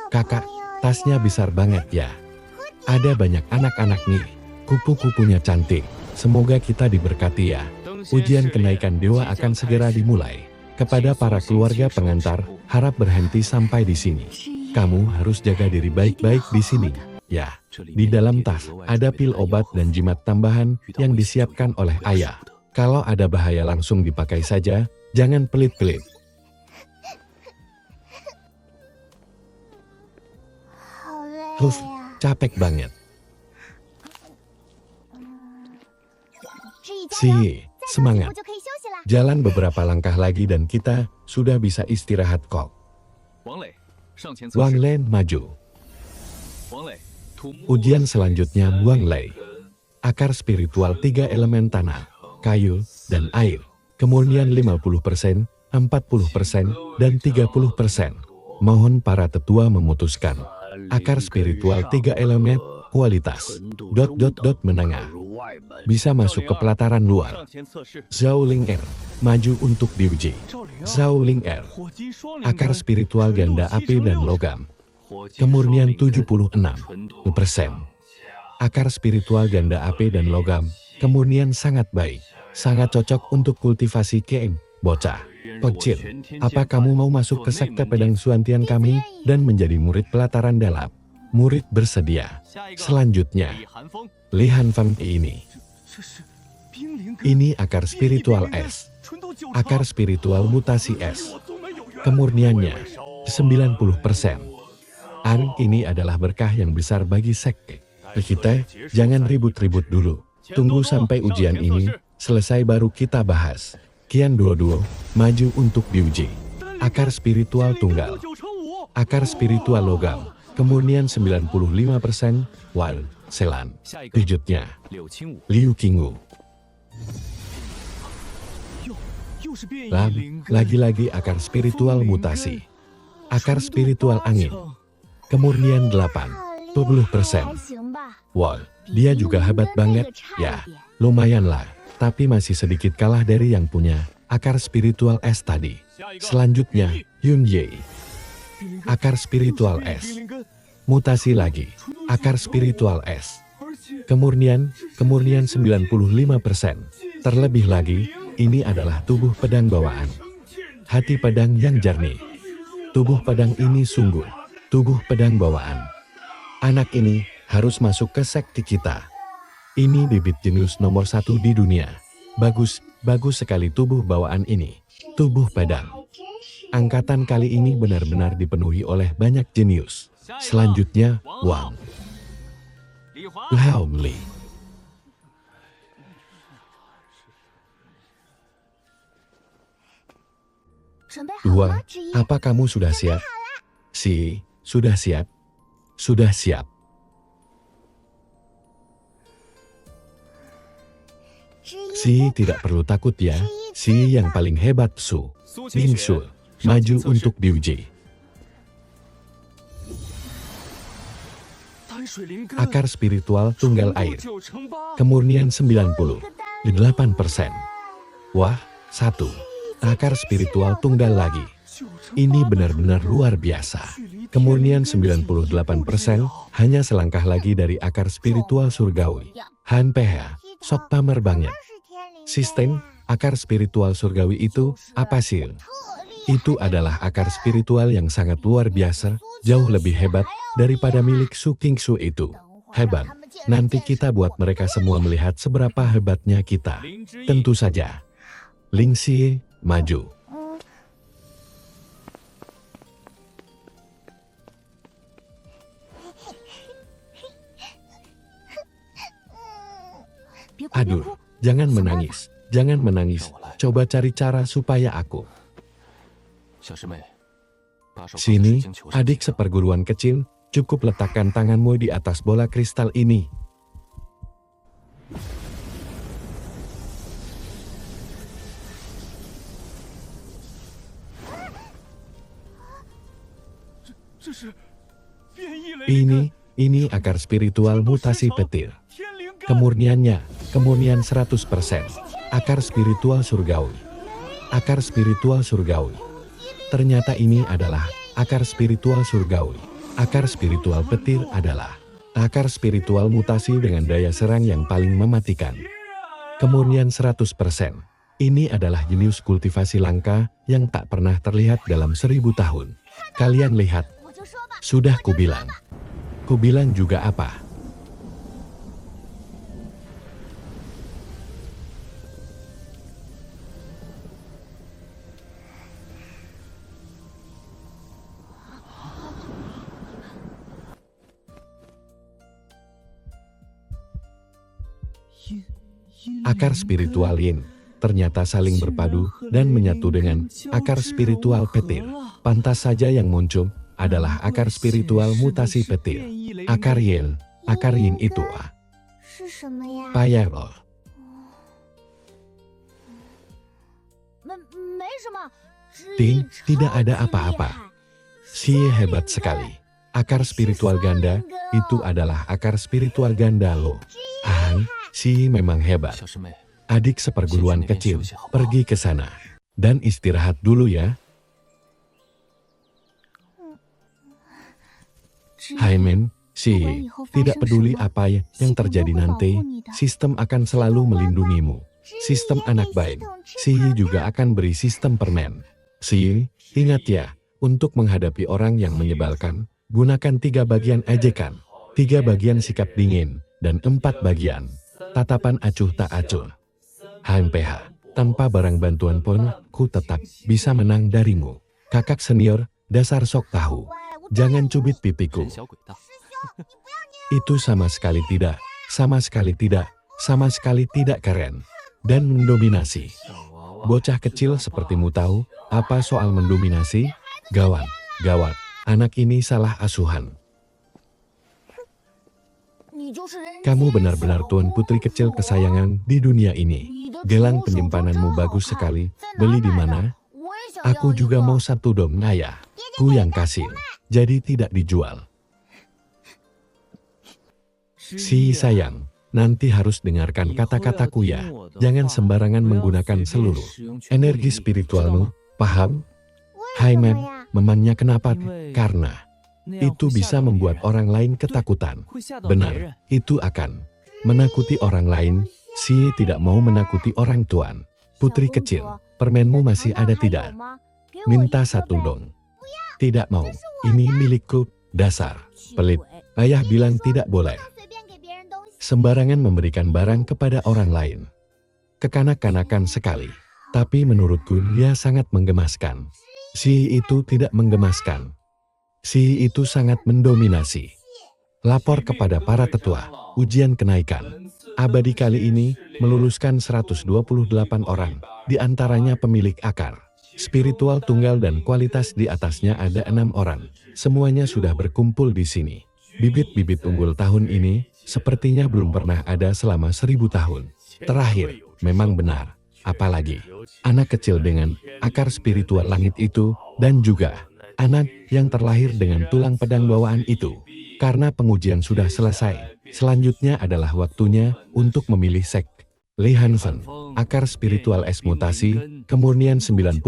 Kakak, tasnya besar banget ya. Ada banyak anak-anak nih. Kupu-kupunya cantik. Semoga kita diberkati ya. Ujian kenaikan dewa akan segera dimulai. Kepada para keluarga pengantar, harap berhenti sampai di sini. Kamu harus jaga diri baik-baik di sini. Ya, di dalam tas ada pil obat dan jimat tambahan yang disiapkan oleh ayah. Kalau ada bahaya langsung dipakai saja, jangan pelit-pelit. Huf, capek banget. Semangat. Jalan beberapa langkah lagi dan kita sudah bisa istirahat kok. Wang Lei maju. Ujian selanjutnya Wang Lei. Akar spiritual 3 elemen tanah, kayu, dan air. Kemudian 50%, 40%, dan 30%. Mohon para tetua memutuskan. Akar spiritual 3 elemen, kualitas. ... menengah. Bisa masuk ke pelataran luar. Zhao Ling Er, maju untuk diuji. Zhao Ling Er. Akar spiritual ganda api dan logam. Kemurnian 76%. Akar spiritual ganda api dan logam. Kemurnian sangat baik. Sangat cocok untuk kultivasi Keeng. Bocah kecil, apa kamu mau masuk ke sekte pedang Suantian kami dan menjadi murid pelataran dalam? Murid bersedia. Selanjutnya, Li Hanfeng ini. Ini akar spiritual es. Akar spiritual mutasi es. Kemurniannya 90%. Ini adalah berkah yang besar bagi sekte. Kita jangan ribut-ribut dulu. Tunggu sampai ujian ini selesai baru kita bahas. Qian Duo, maju untuk diuji. Akar spiritual tunggal. Akar spiritual logam. Kemurnian 95%. Wal, Selan. Pijutnya. Liu Qingwu. Lagi-lagi akar spiritual mutasi. Akar spiritual angin. Kemurnian 80%. Wal, dia juga hebat banget. Ya, lumayanlah. Tapi masih sedikit kalah dari yang punya akar spiritual es tadi. Selanjutnya, Yun Ye. Akar spiritual es. Mutasi lagi. Akar spiritual es. Kemurnian 95%. Terlebih lagi, ini adalah tubuh pedang bawaan. Hati pedang yang jernih. Tubuh pedang ini sungguh. Tubuh pedang bawaan. Anak ini harus masuk ke sekte kita. Ini bibit jenius nomor 1 di dunia. Bagus sekali tubuh bawaan ini. Tubuh pedang. Angkatan kali ini benar-benar dipenuhi oleh banyak jenius. Selanjutnya, Wang Laomli. Wah, apa kamu sudah siap? Sudah siap. Sudah siap. Tidak perlu takut ya. Yang paling hebat Su. Bingsu. Maju untuk diuji. Akar spiritual tunggal air. Kemurnian 98%. Wah, 1. Akar spiritual tunggal lagi. Ini benar-benar luar biasa. Kemurnian 98%, hanya selangkah lagi dari akar spiritual surgawi. Han Peh, sok pamer banget. Sistem, akar spiritual surgawi itu, apa sih? Itu adalah akar spiritual yang sangat luar biasa, jauh lebih hebat daripada milik Su Qingsu itu. Hebat, nanti kita buat mereka semua melihat seberapa hebatnya kita. Tentu saja. Ling Xie, maju. Aduh, jangan menangis. Jangan menangis. Coba cari cara supaya aku. Sini, adik seperguruan kecil, cukup letakkan tanganmu di atas bola kristal ini. Ini akar spiritual mutasi petir. Kemurniannya, kemurnian 100%. Akar spiritual surgawi. Akar spiritual surgawi. Ternyata ini adalah akar spiritual surgawi. Akar spiritual petir adalah akar spiritual mutasi dengan daya serang yang paling mematikan. Kemurnian 100%. Ini adalah jenius kultivasi langka yang tak pernah terlihat dalam 1000 tahun. Kalian lihat. Sudah kubilang. Kubilang juga apa? Akar spiritual yin ternyata saling berpadu dan menyatu dengan akar spiritual petir. Pantas saja yang muncul adalah akar spiritual mutasi petir. Akar yin itu payah loh. Tidak ada apa-apa. Si hebat sekali. Akar spiritual ganda itu adalah akar spiritual ganda loh. Si memang hebat. Adik seperguruan kecil, pergi ke sana. Dan istirahat dulu ya. Haimen, si, tidak peduli apa yang terjadi nanti, sistem akan selalu melindungimu. Sistem anak baik, si juga akan beri sistem permen. Si, ingat ya, untuk menghadapi orang yang menyebalkan, gunakan 3 bagian ejekan, 3 bagian sikap dingin, dan 4 bagian tatapan acuh tak acuh. HMPH, tanpa barang bantuan pun, ku tetap bisa menang darimu. Kakak senior, dasar sok tahu. Jangan cubit pipiku. Itu sama sekali tidak keren. Dan mendominasi. Bocah kecil sepertimu tahu, apa soal mendominasi? Gawat, anak ini salah asuhan. Kamu benar-benar tuan putri kecil kesayangan di dunia ini. Gelang penyimpananmu bagus sekali, beli di mana? Aku juga mau satu dong, ayah. Ku yang kasih, jadi tidak dijual. Si sayang, nanti harus dengarkan kata-kataku ya. Jangan sembarangan menggunakan seluruh energi spiritualmu, paham? Haimen, memangnya kenapa? Karena itu bisa membuat orang lain ketakutan. Benar, itu akan menakuti orang lain. Si tidak mau menakuti orang tuan. Putri kecil, permenmu masih ada tidak? Minta satu dong. Tidak mau, ini milikku, dasar pelit. Ayah bilang tidak boleh sembarangan memberikan barang kepada orang lain. Kekanak-kanakan sekali. Tapi menurutku dia sangat menggemaskan. Si itu tidak menggemaskan. Si itu sangat mendominasi. Lapor kepada para tetua, ujian kenaikan abadi kali ini meluluskan 128 orang, di antaranya pemilik akar spiritual tunggal dan kualitas di atasnya ada 6 orang. Semuanya sudah berkumpul di sini. Bibit-bibit unggul tahun ini sepertinya belum pernah ada selama 1000 tahun. Terakhir, memang benar. Apalagi anak kecil dengan akar spiritual langit itu, dan juga anak yang terlahir dengan tulang pedang bawaan itu. Karena pengujian sudah selesai, selanjutnya adalah waktunya untuk memilih sek. Li Hansen, akar spiritual es mutasi, kemurnian 90%.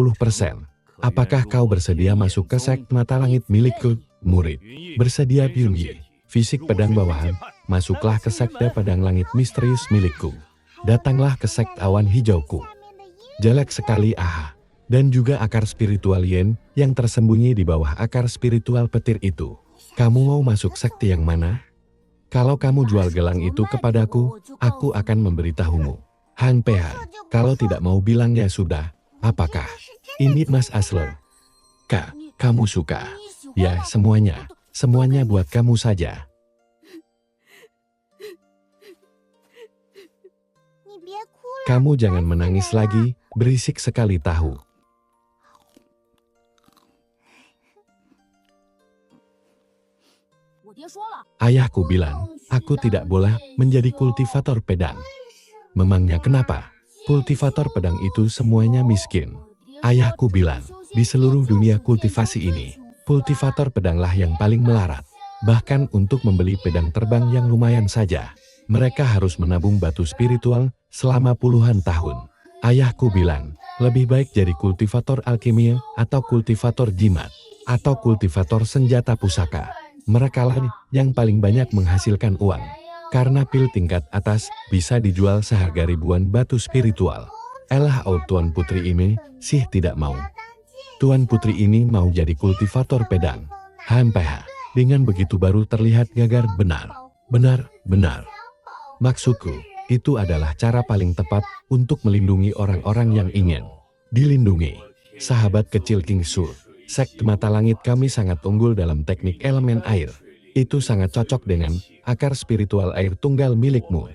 Apakah kau bersedia masuk ke sek mata langit milikku, murid? Bersedia Byungyi, fisik pedang bawahan, masuklah ke sekte pedang langit misterius milikku. Datanglah ke sek awan hijauku. Jelek sekali dan juga akar spiritual yin yang tersembunyi di bawah akar spiritual petir itu. Kamu mau masuk sekte yang mana? Kalau kamu jual gelang itu kepadaku, aku akan memberitahumu. Hang PH, kalau tidak mau bilang ya sudah. Apakah ini Mas Asler? Kak, kamu suka? Ya, semuanya buat kamu saja. Kamu jangan menangis lagi, berisik sekali tahu. Ayahku bilang, aku tidak boleh menjadi kultivator pedang. Memangnya kenapa? Kultivator pedang itu semuanya miskin. Ayahku bilang, di seluruh dunia kultivasi ini, kultivator pedanglah yang paling melarat. Bahkan untuk membeli pedang terbang yang lumayan saja, mereka harus menabung batu spiritual selama puluhan tahun. Ayahku bilang, lebih baik jadi kultivator alkimia atau kultivator jimat, atau kultivator senjata pusaka. Merekalah yang paling banyak menghasilkan uang. Karena pil tingkat atas bisa dijual seharga ribuan batu spiritual. Elah Tuan Putri ini sih tidak mau. Tuan Putri ini mau jadi kultivator pedang. HMPH. Dengan begitu baru terlihat Gagar benar. Benar. Maksudku, itu adalah cara paling tepat untuk melindungi orang-orang yang ingin dilindungi. Sahabat kecil King Su, sekte mata langit kami sangat unggul dalam teknik elemen air. Itu sangat cocok dengan akar spiritual air tunggal milikmu.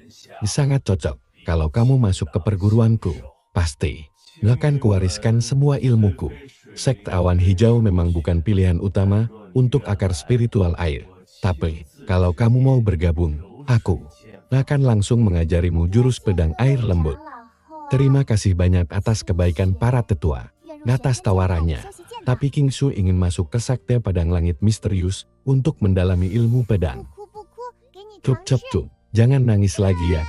Sangat cocok. Kalau kamu masuk ke perguruanku, pasti akan kuwariskan semua ilmuku. Sekte awan hijau memang bukan pilihan utama untuk akar spiritual air. Tapi, kalau kamu mau bergabung, aku akan langsung mengajarimu jurus pedang air lembut. Terima kasih banyak atas kebaikan para tetua. Atas tawarannya. Tapi King Su ingin masuk ke sekte pedang langit misterius untuk mendalami ilmu pedang. Cup, jangan nangis lagi ya.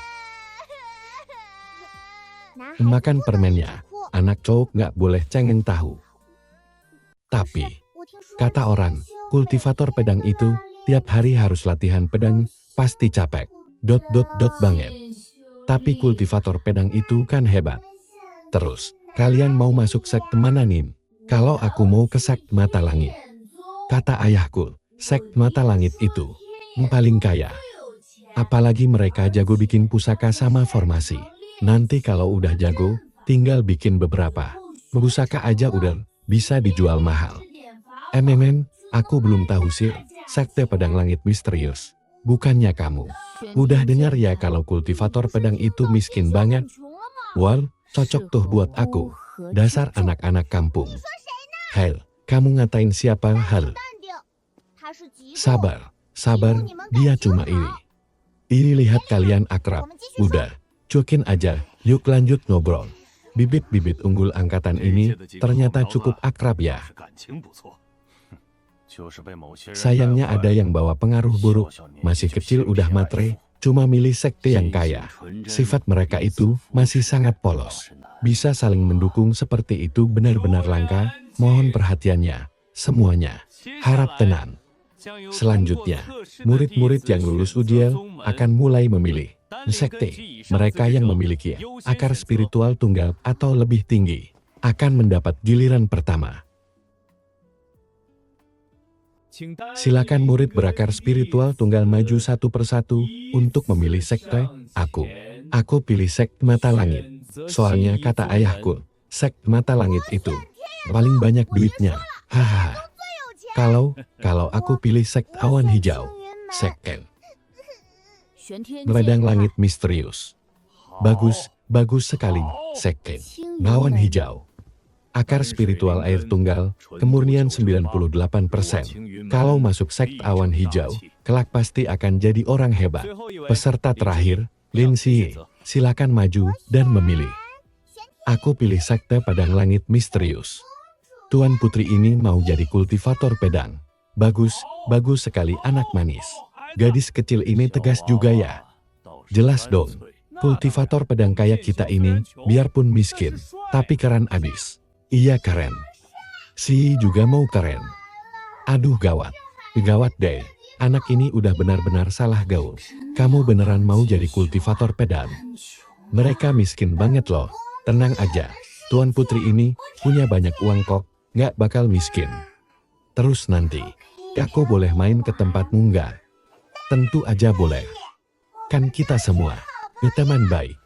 Makan permennya. Anak cowok nggak boleh cengeng tahu. Tapi, kata orang, kultivator pedang itu tiap hari harus latihan pedang, pasti capek. Banget. Tapi kultivator pedang itu kan hebat. Terus, kalian mau masuk sekte mana nih? Kalau aku mau ke sekte mata langit. Kata ayahku, sekte mata langit itu paling kaya. Apalagi mereka jago bikin pusaka sama formasi. Nanti kalau udah jago, tinggal bikin beberapa. Pusaka aja udah bisa dijual mahal. Aku belum tahu sih, sekte pedang langit misterius. Bukannya kamu udah dengar ya kalau kultivator pedang itu miskin banget? Wal, cocok tuh buat aku. Dasar anak-anak kampung. Hel, kamu ngatain siapa Hel? Sabar, dia cuma iri. Iri lihat kalian akrab. Udah, cuekin aja, yuk lanjut ngobrol. Bibit-bibit unggul angkatan ini ternyata cukup akrab ya. Sayangnya ada yang bawa pengaruh buruk, masih kecil udah matre, cuma milih sekte yang kaya. Sifat mereka itu masih sangat polos. Bisa saling mendukung seperti itu benar-benar langka, mohon perhatiannya, semuanya. Harap tenang. Selanjutnya, murid-murid yang lulus ujian akan mulai memilih sekte. Mereka yang memiliki akar spiritual tunggal atau lebih tinggi akan mendapat giliran pertama. Silakan murid berakar spiritual tunggal maju satu persatu untuk memilih sekte. Aku pilih sekte mata langit. Soalnya kata ayahku, sekte mata langit itu paling banyak duitnya. Hahaha. Kalau aku pilih sekte awan hijau. Sekte pedang langit misterius. Bagus sekali. Sekte awan hijau. Akar spiritual air tunggal, kemurnian 98%. Kalau masuk sekte awan hijau, kelak pasti akan jadi orang hebat. Peserta terakhir, Lin Xie, silakan maju dan memilih. Aku pilih sekte pedang langit misterius. Tuan Putri ini mau jadi kultivator pedang. Bagus sekali anak manis. Gadis kecil ini tegas juga ya. Jelas dong, kultivator pedang kayak kita ini, biarpun miskin, tapi keren abis. Iya keren. Si juga mau keren. Aduh gawat deh. Anak ini udah benar-benar salah gaul. Kamu beneran mau jadi kultivator pedang? Mereka miskin banget loh. Tenang aja. Tuan Putri ini punya banyak uang kok. Nggak bakal miskin. Terus nanti, aku boleh main ke tempatmu nggak? Tentu aja boleh. Kan kita semua teman baik.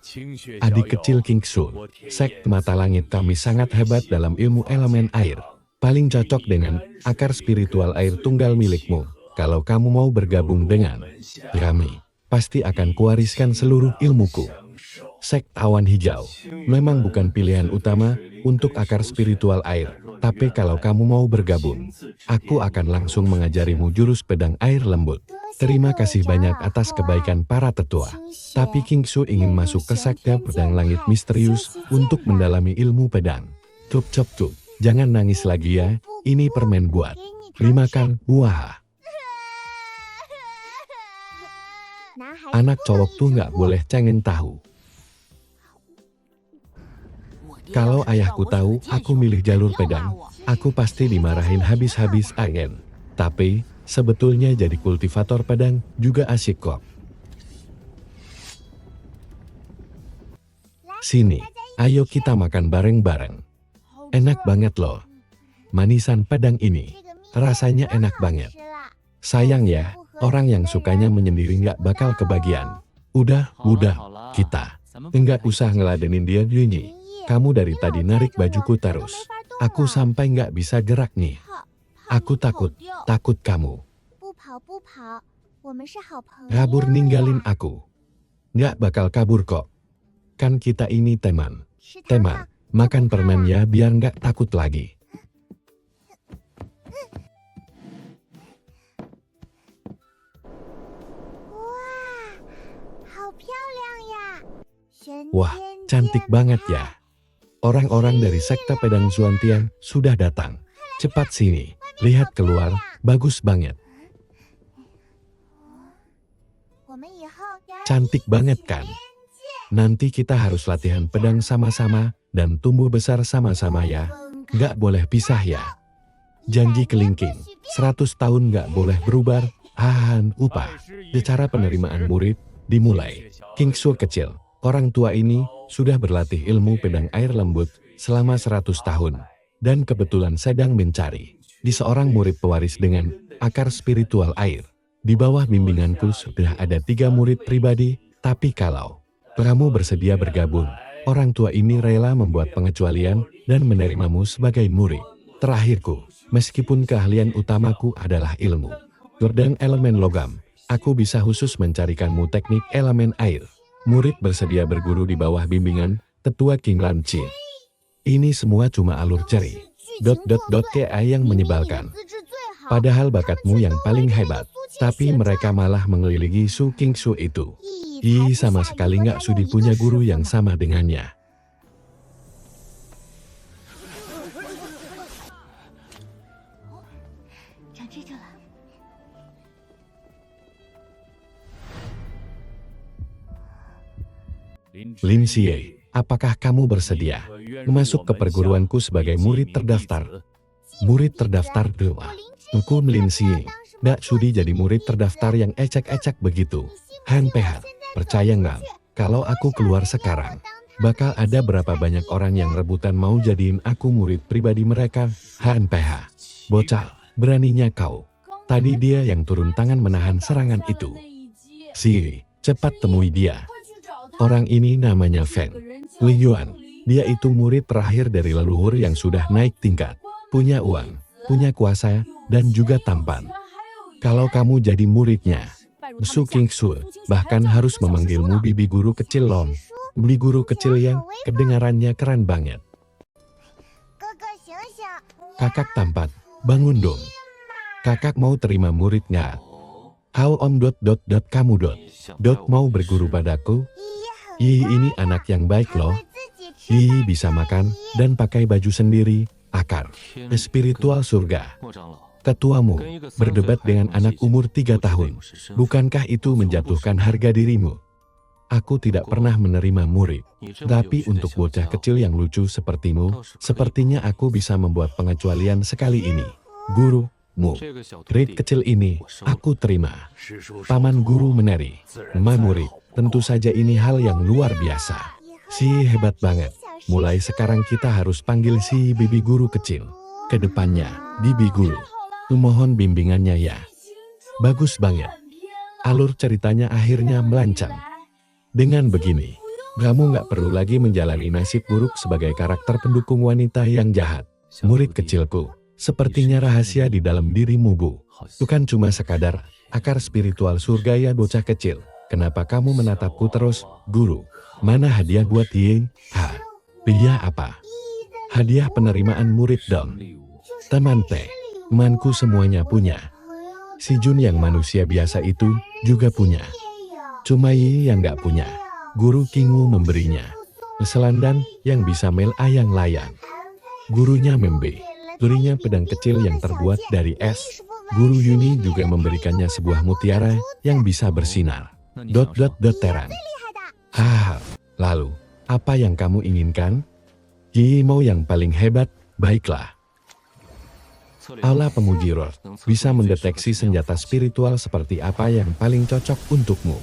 Adik kecil King Su, sekte mata langit kami sangat hebat dalam ilmu elemen air. Paling cocok dengan akar spiritual air tunggal milikmu. Kalau kamu mau bergabung dengan kami, pasti akan kuwariskan seluruh ilmuku. Sekte awan hijau memang bukan pilihan utama untuk akar spiritual air. Tapi kalau kamu mau bergabung, aku akan langsung mengajarimu jurus pedang air lembut. Terima kasih banyak atas kebaikan para tetua. Tapi King Su ingin masuk ke sekte pedang langit misterius untuk mendalami ilmu pedang. Cup, jangan nangis lagi ya, ini permen buat dimakan, wah. Anak cowok tuh nggak boleh cengeng tahu. Kalau ayahku tahu aku milih jalur pedang, aku pasti dimarahin habis-habis agen. Tapi, Sebetulnya jadi kultivator pedang juga asyik kok. Sini, ayo kita makan bareng-bareng. Enak banget loh. Manisan pedang ini, rasanya enak banget. Sayang ya, orang yang sukanya menyendiri nggak bakal kebagian. Udah, kita. Enggak usah ngeladenin dia Yunyi. Kamu dari tadi narik bajuku terus. Aku sampai nggak bisa gerak nih. Aku takut kamu. Kabur ninggalin aku. Nggak bakal kabur kok. Kan kita ini teman. Makan permen ya biar nggak takut lagi. Wah, cantik banget ya. Orang-orang dari sekte pedang Xuantian sudah datang. Cepat sini, lihat keluar, bagus banget. Cantik banget kan? Nanti kita harus latihan pedang sama-sama dan tumbuh besar sama-sama ya. Nggak boleh pisah ya. Janji kelingking, 100 tahun nggak boleh berubah. Han upah. Cara penerimaan murid dimulai. King Su kecil, orang tua ini sudah berlatih ilmu pedang air lembut selama 100 tahun. Dan kebetulan sedang mencari di seorang murid pewaris dengan akar spiritual air. Di bawah bimbinganku sudah ada 3 murid pribadi, tapi kalau kamu bersedia bergabung, orang tua ini rela membuat pengecualian dan menerimamu sebagai murid. Terakhirku, meskipun keahlian utamaku adalah ilmu pedang elemen logam, aku bisa khusus mencarikanmu teknik elemen air. Murid bersedia berguru di bawah bimbingan tetua King Lan Qi. Ini semua cuma alur ceri. KA yang menyebalkan. Padahal bakatmu yang paling hebat, tapi mereka malah mengelilingi Su King Su itu. Sama sekali nggak sudi punya guru yang sama dengannya. Lin Xie, apakah kamu bersedia masuk ke perguruanku sebagai murid terdaftar? Murid terdaftar doa. Aku Lin Xie, nggak sudi jadi murid terdaftar yang ecek-ecek begitu. Han PH, percaya nggak? Kalau aku keluar sekarang, bakal ada berapa banyak orang yang rebutan mau jadiin aku murid pribadi mereka? Han PH, bocah, beraninya kau. Tadi dia yang turun tangan menahan serangan itu. Cepat temui dia. Orang ini namanya Feng Liyuan. Dia itu murid terakhir dari leluhur yang sudah naik tingkat. Punya uang, punya kuasa, dan juga tampan. Kalau kamu jadi muridnya, Su King Su bahkan harus memanggilmu bibi guru kecil Long. Bibi guru kecil yang kedengarannya keren banget. Kakak tampan, bangun dong. Kakak mau terima murid nggak? How om ... kamu ... mau berguru padaku? Ini anak yang baik loh. Bisa makan dan pakai baju sendiri. Akar spiritual surga. Ketuamu berdebat dengan anak umur 3 tahun. Bukankah itu menjatuhkan harga dirimu? Aku tidak pernah menerima murid. Tapi untuk bocah kecil yang lucu sepertimu, sepertinya aku bisa membuat pengecualian sekali ini. Gurumu, murid kecil ini, aku terima. Paman guru menari. Murid, tentu saja ini hal yang luar biasa. Hebat banget. Mulai sekarang kita harus panggil si bibi guru kecil. Kedepannya, bibi guru. Mohon bimbingannya ya. Bagus banget. Alur ceritanya akhirnya melancang. Dengan begini, kamu nggak perlu lagi menjalani nasib buruk sebagai karakter pendukung wanita yang jahat. Murid kecilku, sepertinya rahasia di dalam dirimu Bu. Itu kan cuma sekadar akar spiritual surga ya bocah kecil. Kenapa kamu menatapku terus, guru? Mana hadiah buat Ying? Hadiah apa? Hadiah penerimaan murid dong. Temanku semuanya punya. Si Jun yang manusia biasa itu juga punya. Cuma Yi yang nggak punya. Guru Kingwu memberinya selandan yang bisa mel ayang layang. Gurunya Membe, berinya pedang kecil yang terbuat dari es. Guru Yuni juga memberikannya sebuah mutiara yang bisa bersinar. Teran. Lalu, apa yang kamu inginkan? Yi mau yang paling hebat, baiklah. Aula pemuji roh bisa mendeteksi senjata spiritual seperti apa yang paling cocok untukmu.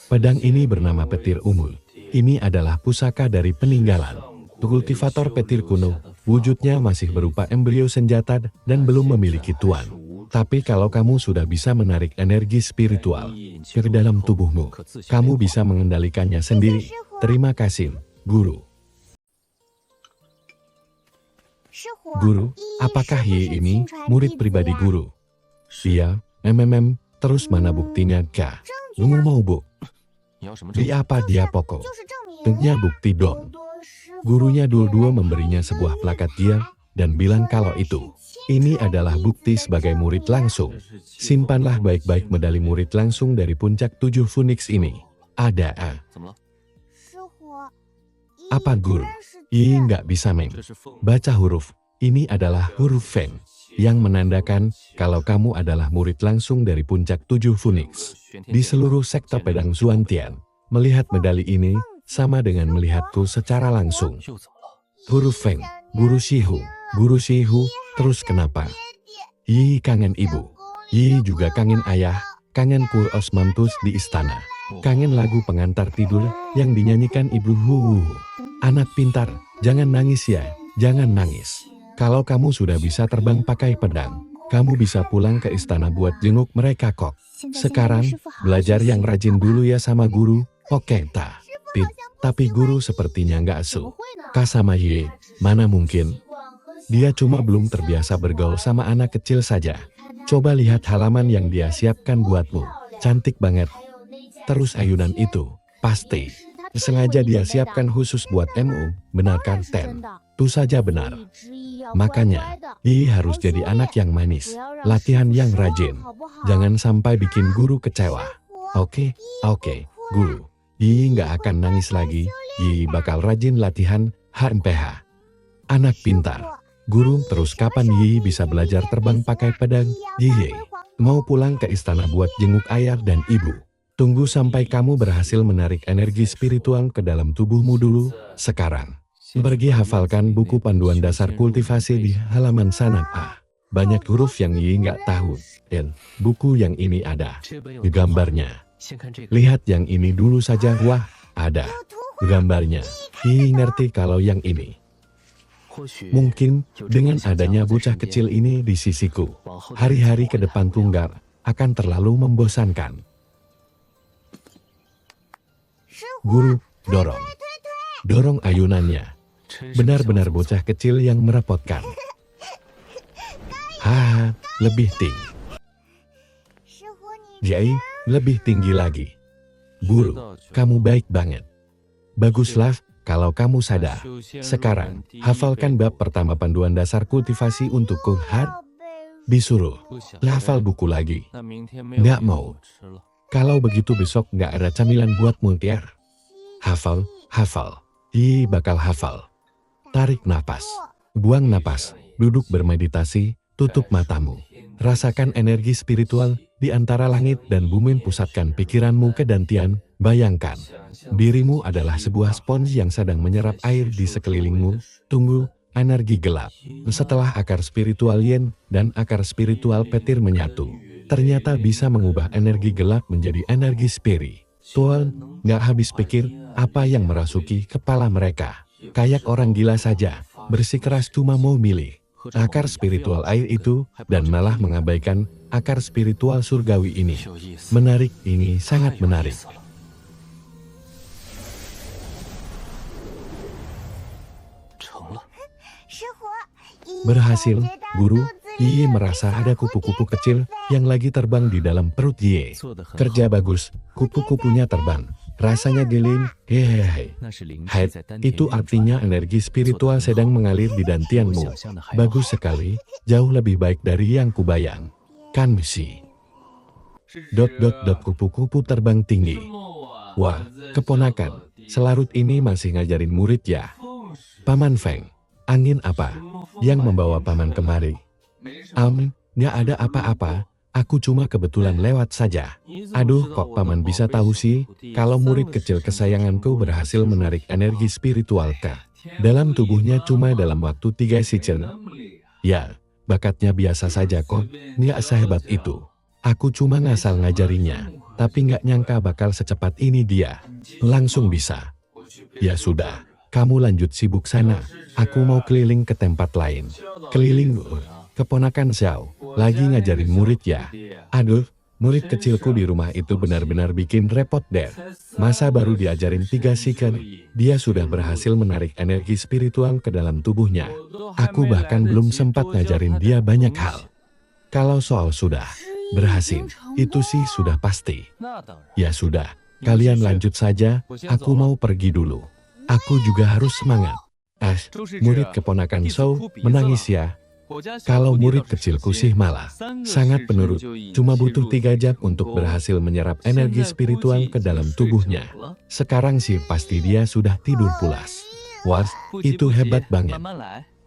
Pedang ini bernama petir umul. Ini adalah pusaka dari peninggalan. Kultivator petir kuno, wujudnya masih berupa embrio senjata dan belum memiliki tuan. Tapi kalau kamu sudah bisa menarik energi spiritual ke dalam tubuhmu, kamu bisa mengendalikannya sendiri. Terima kasih, Guru. Guru, apakah Ye ini murid pribadi Guru? Iya, terus mana buktinya, Kak? Kamu mau bu? Di apa dia pokok? Tentunya bukti dong. Gurunya dua-dua memberinya sebuah plakat dia dan bilang kalau ini adalah bukti sebagai murid langsung. Simpanlah baik-baik medali murid langsung dari puncak 7 Phoenix ini. Ada apa Guru? Yi nggak bisa baca huruf. Ini adalah huruf Feng yang menandakan kalau kamu adalah murid langsung dari puncak 7 Phoenix. Di seluruh sekte pedang Zuantian, melihat medali ini sama dengan melihatku secara langsung. Huruf Feng, Guru Shihu, terus kenapa? Yi kangen ibu. Yi juga kangen ayah, kangen kue osmanthus di istana. Kangen lagu pengantar tidur yang dinyanyikan ibu. Anak pintar, jangan nangis ya, jangan nangis. Kalau kamu sudah bisa terbang pakai pedang, kamu bisa pulang ke istana buat jenguk mereka kok. Sekarang, belajar yang rajin dulu ya sama guru, oke ta? Tapi guru sepertinya nggak asu. Kak sama Ye, mana mungkin? Dia cuma belum terbiasa bergaul sama anak kecil saja. Coba lihat halaman yang dia siapkan buatmu. Cantik banget. Terus ayunan itu, pasti sengaja dia siapkan khusus buat MU, benar kan Ten? Itu saja benar. Makanya, Yi harus jadi anak yang manis, latihan yang rajin. Jangan sampai bikin guru kecewa. Oke, guru. Yi nggak akan nangis lagi, Yi bakal rajin latihan HMPH. Anak pintar. Guru, terus kapan Yi bisa belajar terbang pakai pedang? Yi mau pulang ke istana buat jenguk ayah dan ibu. Tunggu sampai kamu berhasil menarik energi spiritual ke dalam tubuhmu dulu. Sekarang, pergi hafalkan buku panduan dasar kultivasi di halaman sana. Banyak huruf yang Yi nggak tahu. Dan buku yang ini ada gambarnya. Lihat yang ini dulu saja. Wah, ada gambarnya. Yi ngerti kalau yang ini. Mungkin dengan adanya bocah kecil ini di sisiku, hari-hari ke depan tunggal akan terlalu membosankan. Guru, dorong ayunannya. Benar-benar bocah kecil yang merepotkan. Lebih tinggi. Jai, lebih tinggi lagi. Guru, kamu baik banget. Baguslah kalau kamu sadar. Sekarang, hafalkan bab pertama panduan dasar kultivasi untuk Kunghan. Disuruh, hafal buku lagi. Nggak mau. Kalau begitu besok nggak ada camilan buat Muntiar. Hafal. Yi bakal hafal. Tarik napas. Buang napas. Duduk bermeditasi. Tutup matamu. Rasakan energi spiritual di antara langit dan bumi. Pusatkan pikiranmu ke dantian. Bayangkan, dirimu adalah sebuah spons yang sedang menyerap air di sekelilingmu. Tunggu, energi gelap. Setelah akar spiritual Yin dan akar spiritual petir menyatu, ternyata bisa mengubah energi gelap menjadi energi spiritual. Nggak habis pikir apa yang merasuki kepala mereka. Kayak orang gila saja, bersikeras cuma mau milih akar spiritual air itu dan malah mengabaikan akar spiritual surgawi ini. Menarik, ini sangat menarik. Berhasil, Guru. Yi merasa ada kupu-kupu kecil yang lagi terbang di dalam perut Yi. Kerja bagus, kupu-kupunya terbang. Rasanya gelin, itu artinya energi spiritual sedang mengalir di dantianmu. Bagus sekali, jauh lebih baik dari yang kubayang. Kan misi. Kupu-kupu terbang tinggi. Wah, keponakan, selarut ini masih ngajarin murid ya. Paman Feng, angin apa yang membawa paman kemari? Nggak ada apa-apa. Aku cuma kebetulan lewat saja. Aduh, kok paman bisa tahu sih, kalau murid kecil kesayanganku berhasil menarik energi spiritual ke dalam tubuhnya cuma dalam waktu 3 season. Ya, bakatnya biasa saja kok, nggak sehebat itu. Aku cuma ngasal ngajarinya, tapi nggak nyangka bakal secepat ini dia langsung bisa. Ya sudah, kamu lanjut sibuk sana, aku mau keliling ke tempat lain. Keliling, keponakan Xiao, lagi ngajarin murid ya. Aduh, murid kecilku di rumah itu benar-benar bikin repot deh. Masa baru diajarin 3 second, dia sudah berhasil menarik energi spiritual ke dalam tubuhnya. Aku bahkan belum sempat ngajarin dia banyak hal. Kalau soal sudah berhasil, itu sih sudah pasti. Ya sudah, kalian lanjut saja, aku mau pergi dulu. Aku juga harus semangat. Murid keponakan Shou menangis ya. Kalau murid kecilku sih malah sangat penurut, cuma butuh 3 jam untuk berhasil menyerap energi spiritual ke dalam tubuhnya. Sekarang sih pasti dia sudah tidur pulas. Wah, itu hebat banget.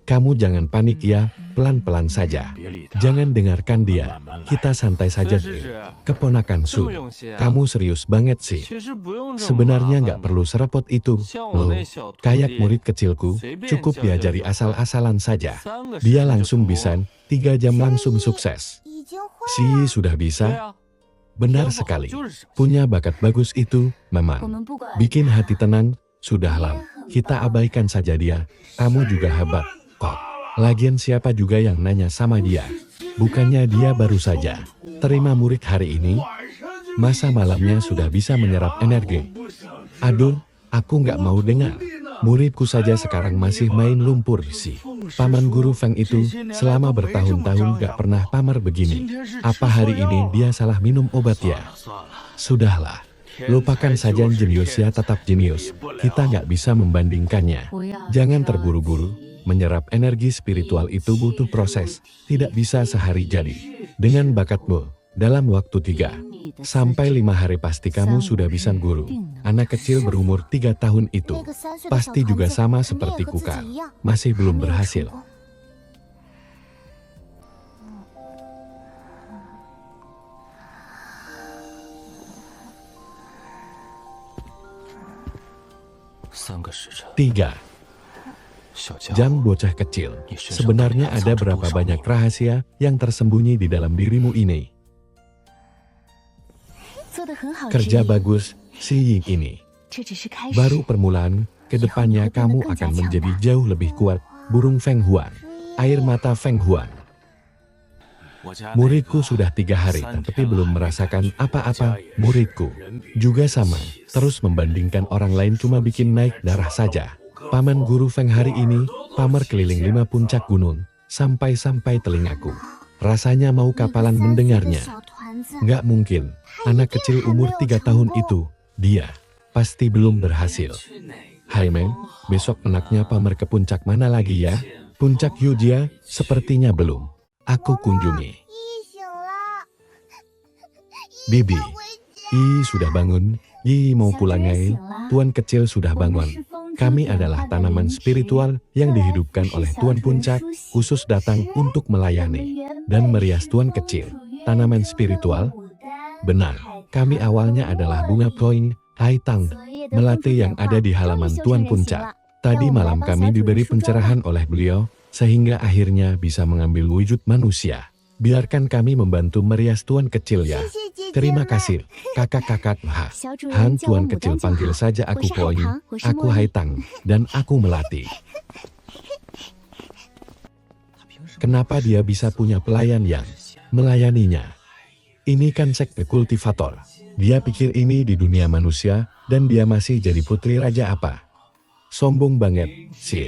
Kamu jangan panik ya, pelan-pelan saja. Jangan dengarkan dia, kita santai saja deh. Keponakan Su, kamu serius banget sih. Sebenarnya nggak perlu serepot itu, loh. Kayak murid kecilku, cukup diajari asal-asalan saja. Dia langsung bisa, 3 jam langsung sukses. Si sudah bisa? Benar sekali, punya bakat bagus itu, memang. Bikin hati tenang, sudahlah, kita abaikan saja dia. Kamu juga hebat kok. Lagian siapa juga yang nanya sama dia? Bukannya dia baru saja terima murid hari ini? Masa malamnya sudah bisa menyerap energi? Aduh, aku nggak mau dengar. Muridku saja sekarang masih main lumpur sih. Paman guru Feng itu selama bertahun-tahun nggak pernah pamer begini. Apa hari ini dia salah minum obat ya? Sudahlah, lupakan saja jenius ya, tetap jenius. Kita nggak bisa membandingkannya. Jangan terburu-buru. Menyerap energi spiritual itu butuh proses, tidak bisa sehari jadi. Dengan bakatmu, dalam waktu 3 sampai 5 hari pasti kamu sudah bisa guru. Anak kecil berumur 3 tahun itu, pasti juga sama seperti Kuka, masih belum berhasil. Tiga jam bocah kecil, sebenarnya ada berapa banyak rahasia yang tersembunyi di dalam dirimu ini. Kerja bagus, si Ying ini. Baru permulaan, kedepannya kamu akan menjadi jauh lebih kuat, burung Feng Huan. Air mata Feng Huan. Muridku sudah 3 hari tapi belum merasakan apa-apa, muridku juga sama, terus membandingkan orang lain cuma bikin naik darah saja. Paman guru Feng hari ini, pamer keliling 5 puncak gunung, sampai-sampai telingaku. Rasanya mau kapalan mendengarnya. Nggak mungkin, anak kecil umur 3 tahun itu, dia pasti belum berhasil. Hai Men, besok anaknya pamer ke puncak mana lagi ya? Puncak Yujia, sepertinya belum. Aku kunjungi. Bibi, sudah bangun, mau pulang ngai, Tuan kecil sudah bangun. Kami adalah tanaman spiritual yang dihidupkan oleh Tuan Puncak, khusus datang untuk melayani dan merias Tuan kecil. Tanaman spiritual? Benar, kami awalnya adalah bunga koin, haitang, melati yang ada di halaman Tuan Puncak. Tadi malam kami diberi pencerahan oleh beliau, sehingga akhirnya bisa mengambil wujud manusia. Biarkan kami membantu merias Tuan kecil ya. Terima kasih, kakak-kakak. Han, Tuan kecil panggil saja aku koin, aku haitang, dan aku melati. Kenapa dia bisa punya pelayan yang melayaninya? Ini kan sekte kultivator. Dia pikir ini di dunia manusia, dan dia masih jadi putri raja apa? Sombong banget, si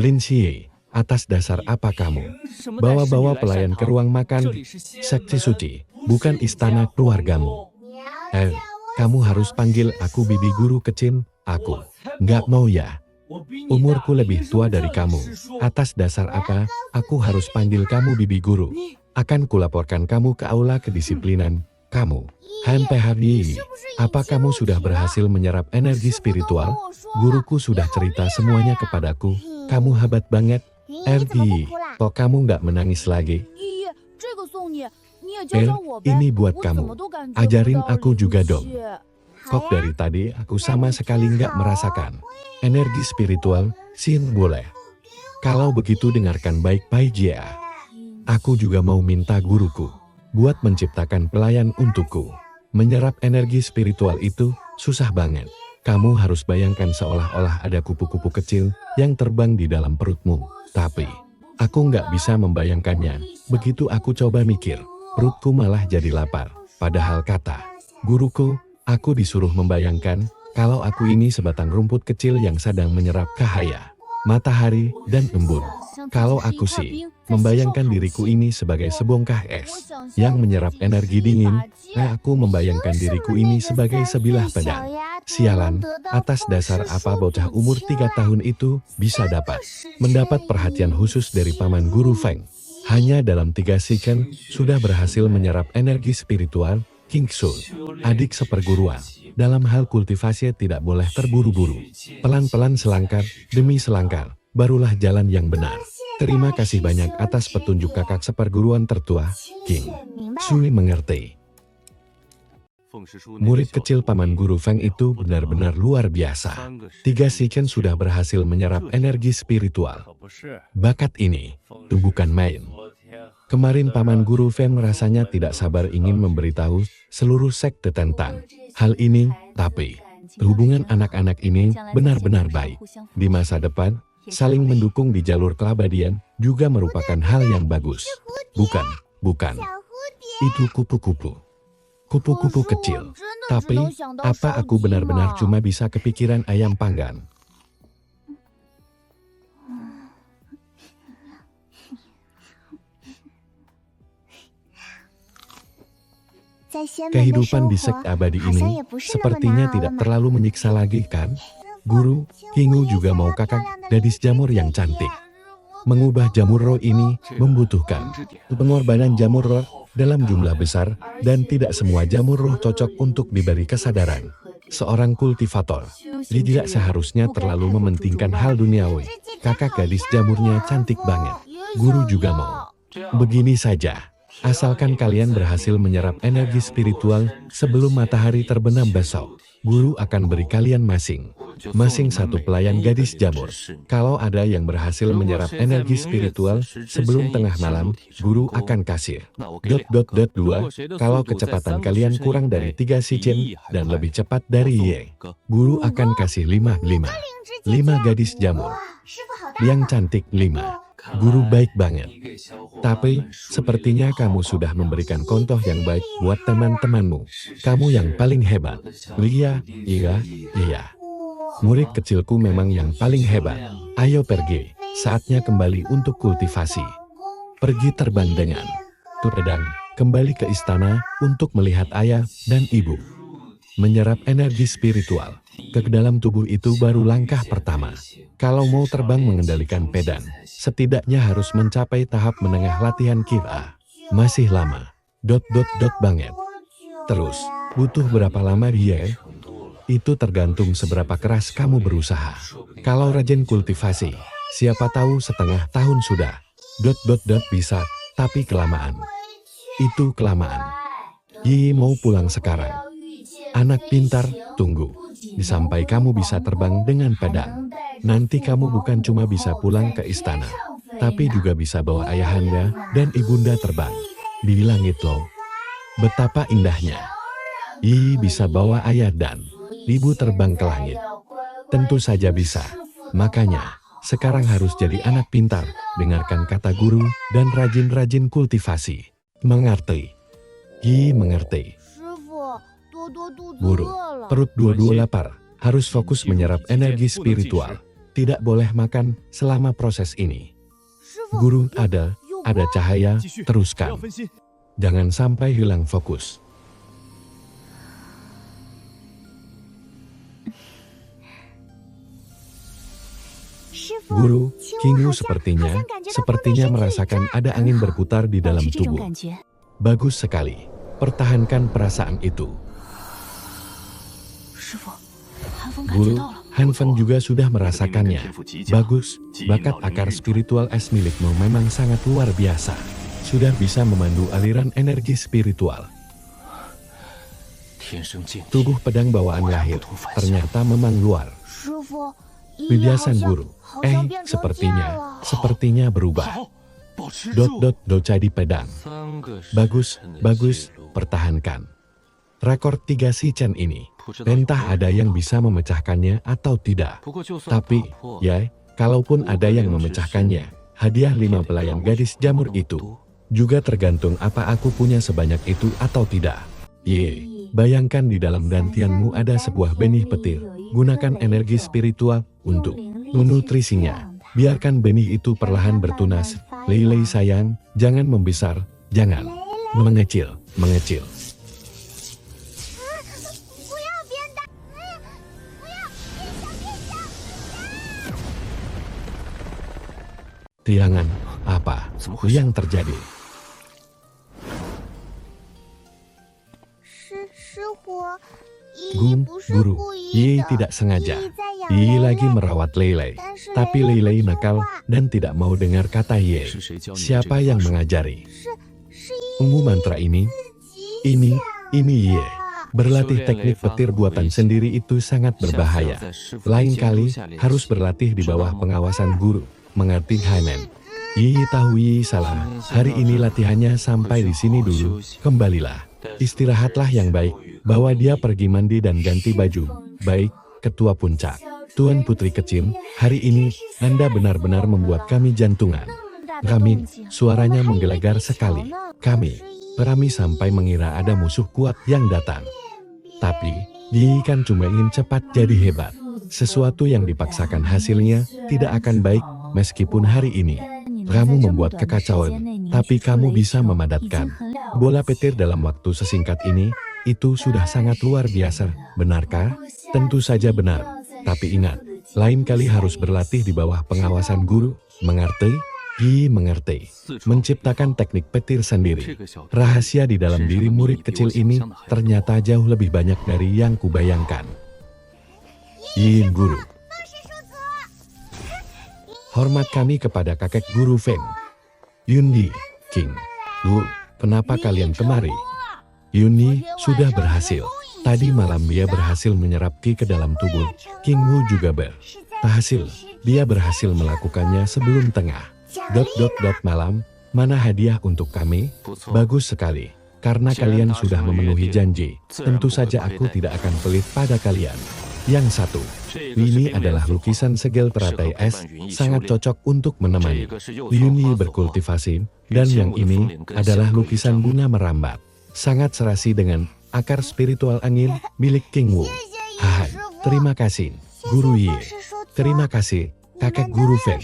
Lin Xie. Atas dasar apa kamu bawa-bawa pelayan ke ruang makan? Sekte suci, bukan istana keluargamu. Kamu harus panggil aku bibi guru kecil. Aku nggak mau ya. Umurku lebih tua dari kamu. Atas dasar apa aku harus panggil kamu bibi guru? Akan kulaporkan kamu ke aula kedisiplinan. Kamu, Han PHI, apa kamu sudah berhasil menyerap energi spiritual? Guruku sudah cerita semuanya kepadaku. Kamu hebat banget. Kok kamu nggak menangis lagi? Ini buat kamu. Ajarin aku juga dong. Kok dari tadi aku sama sekali nggak merasakan energi spiritual, Xin boleh. Kalau begitu dengarkan baik-baik ya. Aku juga mau minta guruku buat menciptakan pelayan untukku. Menyerap energi spiritual itu susah banget. Kamu harus bayangkan seolah-olah ada kupu-kupu kecil yang terbang di dalam perutmu. Tapi aku nggak bisa membayangkannya. Begitu aku coba mikir, perutku malah jadi lapar. Padahal kata guruku, aku disuruh membayangkan kalau aku ini sebatang rumput kecil yang sedang menyerap cahaya matahari dan embun. Kalau aku sih membayangkan diriku ini sebagai sebongkah es yang menyerap energi dingin, aku membayangkan diriku ini sebagai sebilah pedang. Sialan, atas dasar apa bocah umur 3 tahun itu bisa mendapat perhatian khusus dari paman guru Feng. Hanya dalam 3 second sudah berhasil menyerap energi spiritual King Sul, adik seperguruan. Dalam hal kultivasi tidak boleh terburu-buru. Pelan-pelan selangkah demi selangkah, barulah jalan yang benar. Terima kasih banyak atas petunjuk kakak seperguruan tertua, King Sui mengerti. Murid kecil paman guru Feng itu benar-benar luar biasa. 3 second sudah berhasil menyerap energi spiritual. Bakat ini tuh bukan main. Kemarin paman guru Feng rasanya tidak sabar ingin memberitahu seluruh sekte tentang hal ini, tapi hubungan anak-anak ini benar-benar baik. Di masa depan, saling mendukung di jalur keabadian juga merupakan hal yang bagus. Bukan. Itu kupu-kupu. Kupu-kupu kecil. Tapi, apa aku benar-benar cuma bisa kepikiran ayam panggang? Kehidupan di sekte abadi ini sepertinya tidak terlalu menyiksa lagi kan? Guru, Kingu juga mau kakak gadis jamur yang cantik. Mengubah jamur roh ini membutuhkan pengorbanan jamur roh dalam jumlah besar, dan tidak semua jamur roh cocok untuk diberi kesadaran. Seorang kultivator tidak seharusnya terlalu mementingkan hal duniawi. Kakak gadis jamurnya cantik banget. Guru juga mau. Begini saja. Asalkan kalian berhasil menyerap energi spiritual sebelum matahari terbenam besok, guru akan beri kalian masing satu pelayan gadis jamur. Kalau ada yang berhasil menyerap energi spiritual sebelum tengah malam, guru akan kasih. 2. Kalau kecepatan kalian kurang dari 3 second dan lebih cepat dari Ye, guru akan kasih 5 gadis jamur. Yang cantik 5. Guru baik banget. Tapi, sepertinya kamu sudah memberikan contoh yang baik buat teman-temanmu. Kamu yang paling hebat. Iya. Murid kecilku memang yang paling hebat. Ayo pergi. Saatnya kembali untuk kultivasi. Pergi terbang dengan pedang, kembali ke istana untuk melihat ayah dan ibu. Menyerap energi spiritual ke dalam tubuh itu baru langkah pertama. Kalau mau terbang mengendalikan pedang, setidaknya harus mencapai tahap menengah latihan Qia. Masih lama. Banget. Terus, butuh berapa lama dia? Itu tergantung seberapa keras kamu berusaha. Kalau rajin kultivasi, siapa tahu setengah tahun sudah. Bisa, tapi kelamaan. Itu kelamaan. Yi mau pulang sekarang. Anak pintar, tunggu. Sampai kamu bisa terbang dengan pedang. Nanti kamu bukan cuma bisa pulang ke istana, tapi juga bisa bawa ayahanda dan ibunda terbang di langit loh. Betapa indahnya. Yi bisa bawa ayah dan ibu terbang ke langit. Tentu saja bisa. Makanya, sekarang harus jadi anak pintar, dengarkan kata guru, dan rajin-rajin kultivasi. Mengerti? Yi mengerti. Guru, perut dua-dua lapar, harus fokus menyerap energi spiritual. Tidak boleh makan selama proses ini. Guru, ada cahaya, teruskan. Jangan sampai hilang fokus. Guru, Kingu sepertinya merasakan ada angin berputar di dalam tubuh. Bagus sekali. Pertahankan perasaan itu. Guru, Han Feng juga sudah merasakannya. Bagus, bakat akar spiritual es milikmu memang sangat luar biasa. Sudah bisa memandu aliran energi spiritual. Tubuh pedang bawaan lahir ternyata memang luar. Bibiasan guru. Sepertinya berubah. Jadi pedang. Bagus, pertahankan. Rekor 3 Shichen ini, entah ada yang bisa memecahkannya atau tidak. Tapi, ya, kalaupun ada yang memecahkannya, hadiah 5 pelayan gadis jamur itu juga tergantung apa aku punya sebanyak itu atau tidak. Bayangkan di dalam dantianmu ada sebuah benih petir. Gunakan energi spiritual untuk menutrisinya. Biarkan benih itu perlahan bertunas. Lei sayang, jangan membesar, jangan mengecil. Tiangan, apa yang terjadi? Guru, Yi tidak sengaja. Yi lagi merawat Lei. Tapi Lei nakal dan tidak mau dengar kata Yi. Siapa yang mengajari? Ungu mantra ini Yi. Berlatih teknik petir buatan sendiri itu sangat berbahaya. Lain kali harus berlatih di bawah pengawasan guru. Mengerti Haimen? Yi tahu Yi salah. Hari ini latihannya sampai di sini dulu. Kembalilah. Istirahatlah yang baik. Bawa dia pergi mandi dan ganti baju. Baik, Ketua Puncak. Tuan Putri Kecil, hari ini Anda benar-benar membuat kami jantungan. Kami, suaranya menggelegar sekali. Kami sampai mengira ada musuh kuat yang datang. Tapi, Yi kan cuma ingin cepat jadi hebat. Sesuatu yang dipaksakan hasilnya tidak akan baik. Meskipun hari ini kamu membuat kekacauan, tapi kamu bisa memadatkan bola petir dalam waktu sesingkat ini. Itu sudah sangat luar biasa, benarkah? Tentu saja benar. Tapi ingat, lain kali harus berlatih di bawah pengawasan guru. Mengerti? Yi mengerti. Menciptakan teknik petir sendiri. Rahasia di dalam diri murid kecil ini ternyata jauh lebih banyak dari yang kubayangkan. Yi guru. Hormat kami kepada kakek guru Feng. Yunyi, King. Lu, kenapa kalian kemari? Yunyi sudah berhasil. Tadi malam dia berhasil menyerap Qi ke dalam tubuh. King Wu juga berhasil. Dia berhasil melakukannya sebelum tengah. Malam, mana hadiah untuk kami? Bagus sekali. Karena kalian sudah memenuhi janji, tentu saja aku tidak akan pelit pada kalian. Yang satu, ini adalah lukisan segel teratai es, sangat cocok untuk menemani Yunyi berkultivasi, dan yang ini adalah lukisan bunga merambat, sangat serasi dengan akar spiritual angin milik King Wu. Hai, terima kasih, Guru Yi. Terima kasih, kakek Guru Feng.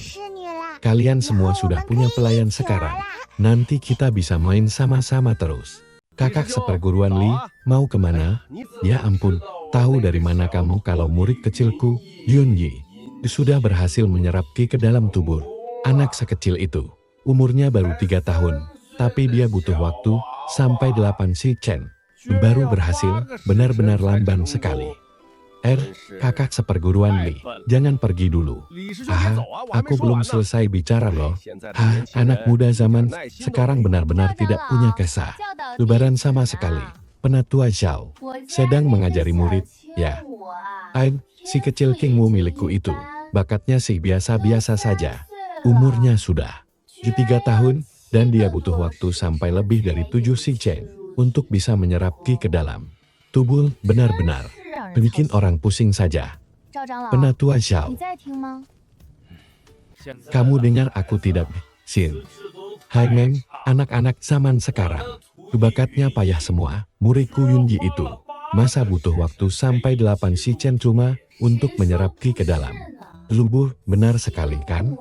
Kalian semua sudah punya pelayan sekarang, nanti kita bisa main sama-sama terus. Kakak seperguruan Li, mau kemana? Ya ampun, tahu dari mana kamu kalau murid kecilku, Yunyi, sudah berhasil menyerap Qi ke dalam tubuh anak sekecil itu. Umurnya baru 3 tahun, tapi dia butuh waktu sampai 8 Shichen. Baru berhasil, benar-benar lamban sekali. Kakak seperguruan Li, jangan pergi dulu. Aku belum selesai bicara loh. Anak muda zaman sekarang benar-benar tidak punya kesah. Lebaran sama sekali. Penatua Zhao sedang mengajari murid, ya. Si kecil King Wu milikku itu, bakatnya sih biasa-biasa saja. Umurnya sudah 3 tahun, dan dia butuh waktu sampai lebih dari 7 Shichen untuk bisa menyerap Qi ke dalam tubuh benar-benar. Bikin orang pusing saja. Penatua Zhao. Kamu dengar aku tidak? Sin. Hai Meng, anak-anak zaman sekarang. Bakatnya payah semua, muridku Yunyi itu. Masa butuh waktu sampai 8 Shichen cuma untuk menyerap Qi ke dalam tubuh, benar sekali kan?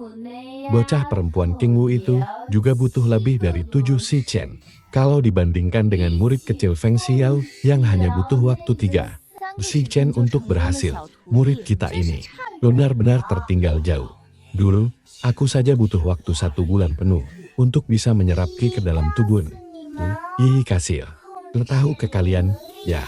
Bocah perempuan King Wu itu juga butuh lebih dari 7 Shichen. Kalau dibandingkan dengan murid kecil Feng Xiao yang hanya butuh waktu 3 Shichen untuk berhasil, murid kita ini benar-benar tertinggal jauh. Dulu, aku saja butuh waktu 1 bulan penuh untuk bisa menyerap Qi ke dalam tubuh. Yi kasih tahu ke kalian, ya.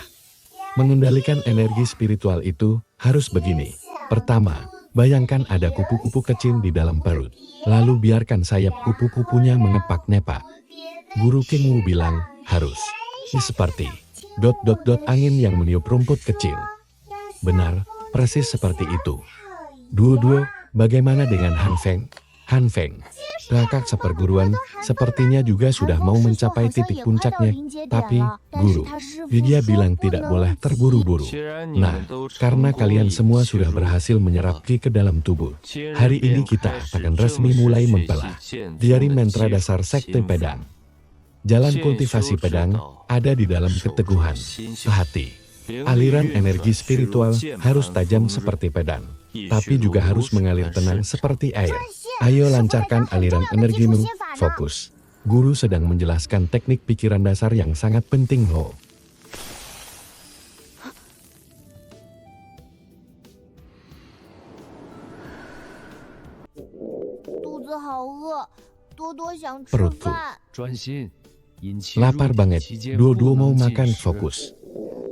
Mengendalikan energi spiritual itu harus begini. Pertama, bayangkan ada kupu-kupu kecil di dalam perut. Lalu biarkan sayap kupu-kupunya mengepak-nepak. Guru King Wu bilang, harus seperti Angin yang meniup rumput kecil. Benar, persis seperti itu. Duo, bagaimana dengan Han Feng? Han Feng, kakak seperguruan, sepertinya juga sudah mau mencapai titik puncaknya. Tapi, guru, dia bilang tidak boleh terburu-buru. Nah, karena kalian semua sudah berhasil menyerap Qi ke dalam tubuh, hari ini kita akan resmi mulai membelah. Dari mantra dasar sekte pedang. Jalan kultivasi pedang ada di dalam keteguhan hati. Aliran energi spiritual harus tajam seperti pedang, tapi juga harus mengalir tenang seperti air. Ayo lancarkan aliran energimu, fokus. Guru sedang menjelaskan teknik pikiran dasar yang sangat penting loh. Perutku lapar banget, Duo mau makan, fokus.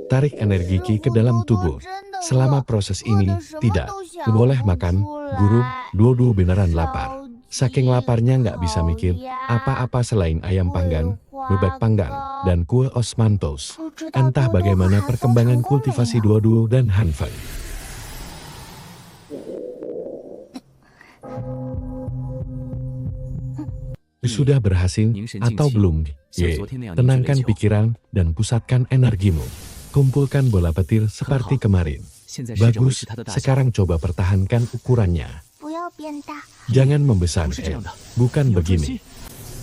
Tarik energi Qi ke dalam tubuh. Selama proses ini, tidak boleh makan, guru. Duo beneran lapar. Saking laparnya nggak bisa mikir apa-apa selain ayam panggang, bebek panggang, dan kue osmanthus. Entah bagaimana perkembangan kultivasi Duo dan Han Feng. Sudah berhasil atau belum? Tenangkan pikiran dan pusatkan energimu. Kumpulkan bola petir seperti kemarin. Bagus, sekarang coba pertahankan ukurannya. Jangan membesar, bukan begini.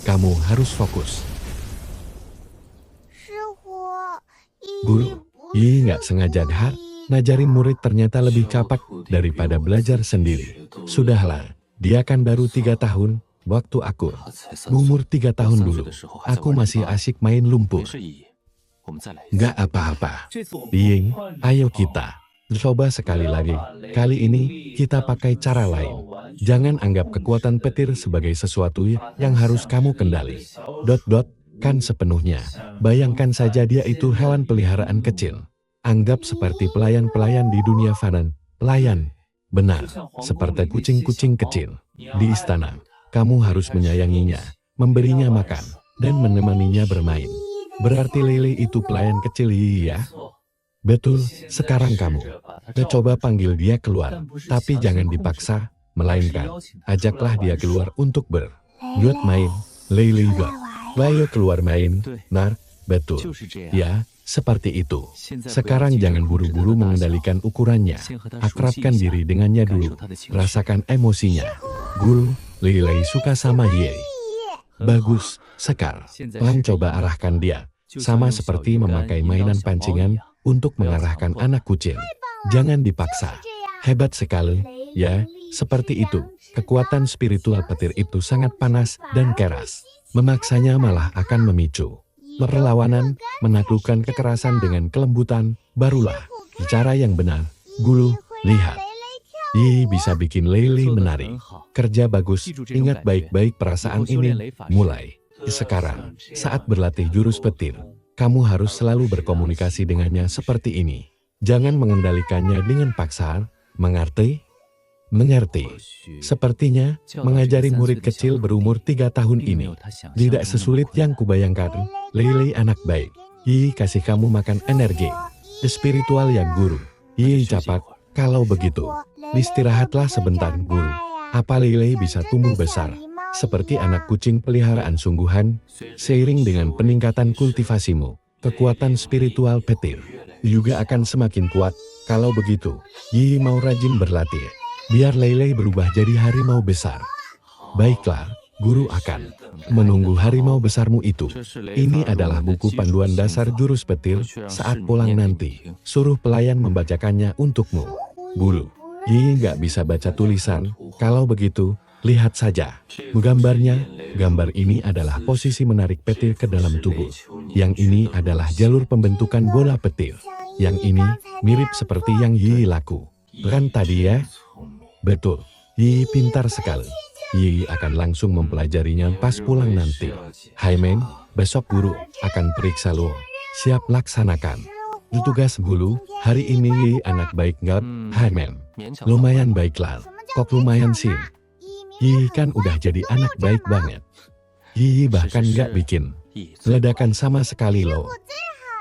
Kamu harus fokus. Guru, nggak sengaja ngajarin murid ternyata lebih capak daripada belajar sendiri. Sudahlah, dia kan baru 3 tahun. Waktu aku umur 3 tahun dulu, aku masih asik main lumpur. Nggak apa-apa. Ying, ayo kita coba sekali lagi. Kali ini kita pakai cara lain. Jangan anggap kekuatan petir sebagai sesuatu yang harus kamu kendali. Kan sepenuhnya. Bayangkan saja dia itu hewan peliharaan kecil. Anggap seperti pelayan-pelayan di dunia fana. Pelayan. Benar, seperti kucing-kucing kecil. Di istana, kamu harus menyayanginya, memberinya makan, dan menemaninya bermain. Berarti Lily itu pelayan kecil, ya? Betul, sekarang kamu coba panggil dia keluar, tapi jangan dipaksa, melainkan ajaklah dia keluar untuk buat main. Lily gak, ayo keluar main. Nah, betul. Ya, seperti itu. Sekarang jangan buru-buru mengendalikan ukurannya. Akrabkan diri dengannya dulu. Rasakan emosinya. Guru, Lily suka sama dia. Bagus, Sekar. Pelan coba arahkan dia. Sama seperti memakai mainan pancingan untuk mengarahkan anak kucing. Jangan dipaksa. Hebat sekali, ya, seperti itu. Kekuatan spiritual petir itu sangat panas dan keras. Memaksanya malah akan memicu perlawanan, menaklukkan kekerasan dengan kelembutan, barulah cara yang benar. Guru, lihat. Bisa bikin Lily menari. Kerja bagus, ingat baik-baik perasaan ini. Mulai sekarang, saat berlatih jurus petir, kamu harus selalu berkomunikasi dengannya seperti ini. Jangan mengendalikannya dengan paksaan, mengerti? Mengerti. Sepertinya, mengajari murid kecil berumur 3 tahun ini tidak sesulit yang kubayangkan. Lily anak baik. Kasih kamu makan energi spiritual ya guru. Capak. Kalau begitu, istirahatlah sebentar guru. Apa Lily bisa tumbuh besar seperti anak kucing peliharaan sungguhan? Seiring dengan peningkatan kultivasimu, kekuatan spiritual petir juga akan semakin kuat. Kalau begitu, mau rajin berlatih. Biar Lily berubah jadi harimau besar. Baiklah, guru akan menunggu harimau besarmu itu. Ini adalah buku panduan dasar jurus petir. Saat pulang nanti, suruh pelayan membacakannya untukmu. Guru, nggak bisa baca tulisan. Kalau begitu, lihat saja. Gambarnya, gambar ini adalah posisi menarik petir ke dalam tubuh. Yang ini adalah jalur pembentukan bola petir. Yang ini mirip seperti yang laku. Kan tadi ya? Betul, pintar sekali. Akan langsung mempelajarinya pas pulang nanti. Hai men, besok guru akan periksa lo. Siap laksanakan. Tugas dulu, hari ini anak baik nggak? Hai men, lumayan baiklah. Kok lumayan sih? Kan udah jadi anak baik banget. Bahkan nggak bikin ledakan sama sekali lo.